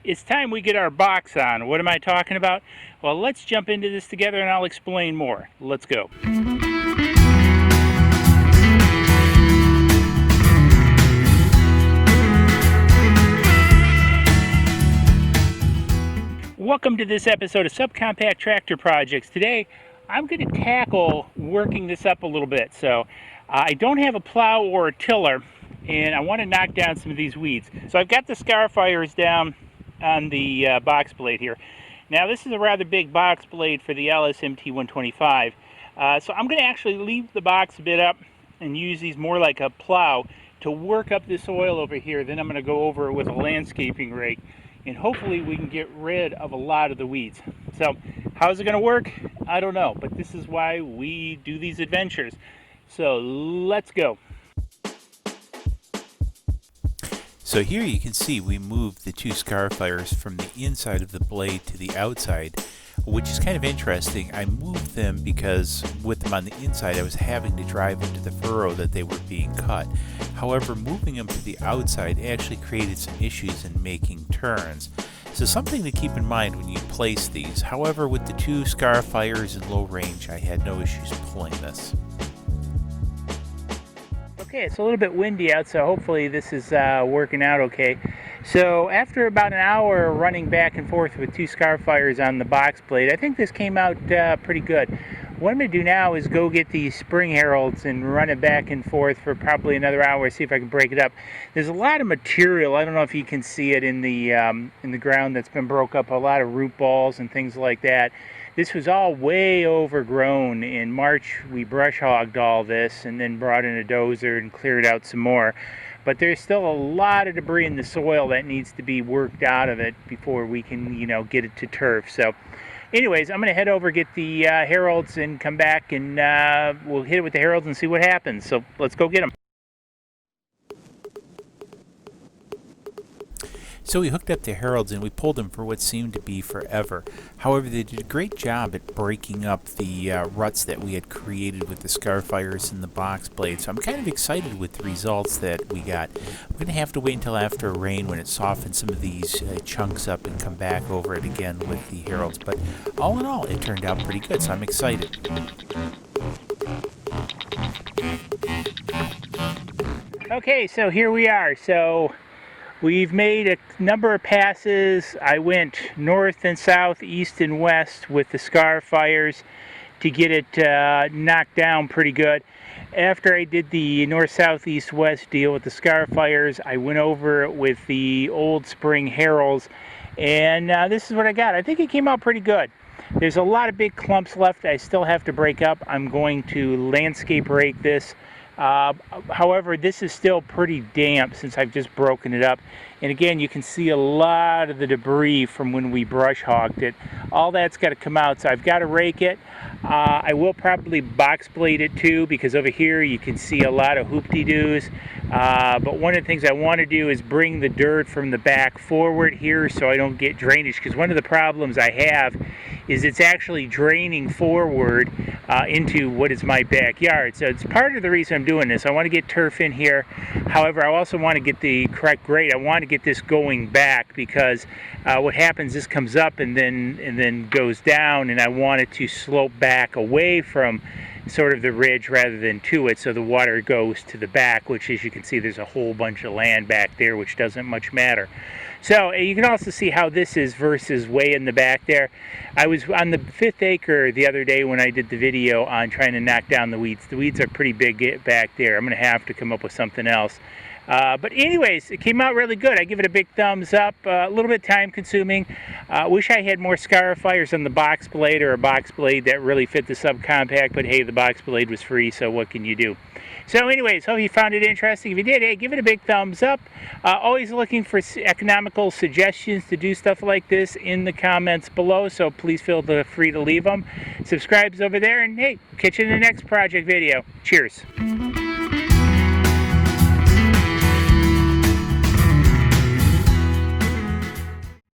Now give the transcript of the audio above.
It's time we get our box on. What am I talking about? Well, let's jump into this together and I'll explain more. Let's go. Welcome to this episode of Subcompact Tractor Projects. Today, I'm going to tackle working this up a little bit. So, I don't have a plow or a tiller, and I want to knock down some of these weeds. So I've got the Scarifiers down on the box blade here. Now, this is a rather big box blade for the LSMT 125. So I'm going to actually leave the box a bit up and use these more like a plow to work up this oil over here. Then I'm going to go over it with a landscaping rake, and hopefully we can get rid of a lot of the weeds. So how's it going to work? I don't know, but this is why we do these adventures. So let's go. So here you can see we moved the two Scarifiers from the inside of the blade to the outside, which is kind of interesting. I moved them because with them on the inside I was having to drive into the furrow that they were being cut. However, moving them to the outside actually created some issues in making turns. So something to keep in mind when you place these. However, with the two Scarifiers in low range, I had no issues pulling this. Okay, it's a little bit windy out, so hopefully this is working out okay. So after about an hour running back and forth with two Scarifiers on the box blade, I think this came out pretty good. What I'm going to do now is go get the spring Harrows and run it back and forth for probably another hour, see if I can break it up. There's a lot of material, I don't know if you can see it in the ground that's been broke up, a lot of root balls and things like that. This was all way overgrown. In March, we brush hogged all this and then brought in a dozer and cleared out some more. But there's still a lot of debris in the soil that needs to be worked out of it before we can, get it to turf. So anyways, I'm going to head over, get the Harrows and come back, and we'll hit it with the Harrows and see what happens. So let's go get them. So we hooked up the Harrows and we pulled them for what seemed to be forever. However, they did a great job at breaking up the ruts that we had created with the Scarifiers and the box blade. So I'm kind of excited with the results that we got. I'm going to have to wait until after rain when it softens some of these chunks up and come back over it again with the Harrows. But all in all, it turned out pretty good, so I'm excited. Okay, so here we are. So we've made a number of passes. I went north and south, east and west with the Scarifiers to get it knocked down pretty good. After I did the north, south, east, west deal with the Scarifiers, I went over it with the old spring Harrows, and this is what I got. I think it came out pretty good. There's a lot of big clumps left I still have to break up. I'm going to landscape rake this. However, this is still pretty damp since I've just broken it up. And again, you can see a lot of the debris from when we brush hogged it. All that's got to come out, so I've got to rake it. I will probably box blade it too, because over here you can see a lot of hoop-de-doos. But one of the things I want to do is bring the dirt from the back forward here so I don't get drainage, because one of the problems I have is it's actually draining forward into what is my backyard. So it's part of the reason I'm doing this. I want to get turf in here. However, I also want to get the correct grade. I want to get this going back, because what happens, this comes up and then goes down, and I want it to slope back away from sort of the ridge rather than to it, so the water goes to the back, which, as you can see, there's a whole bunch of land back there, which doesn't much matter. So you can also see how this is versus way in the back there. I was on the 5th acre the other day when I did the video on trying to knock down the weeds. The weeds are pretty big back there. I'm going to have to come up with something else. But anyways, it came out really good. I give it a big thumbs up. A little bit time consuming. Wish I had more Scarifiers on the box blade, or a box blade that really fit the subcompact, but hey, the box blade was free, so what can you do? So anyways, hope you found it interesting. If you did, hey, give it a big thumbs up. Always looking for economical suggestions to do stuff like this in the comments below, so please feel free to leave them. Subscribe's over there, and hey, catch you in the next project video. Cheers.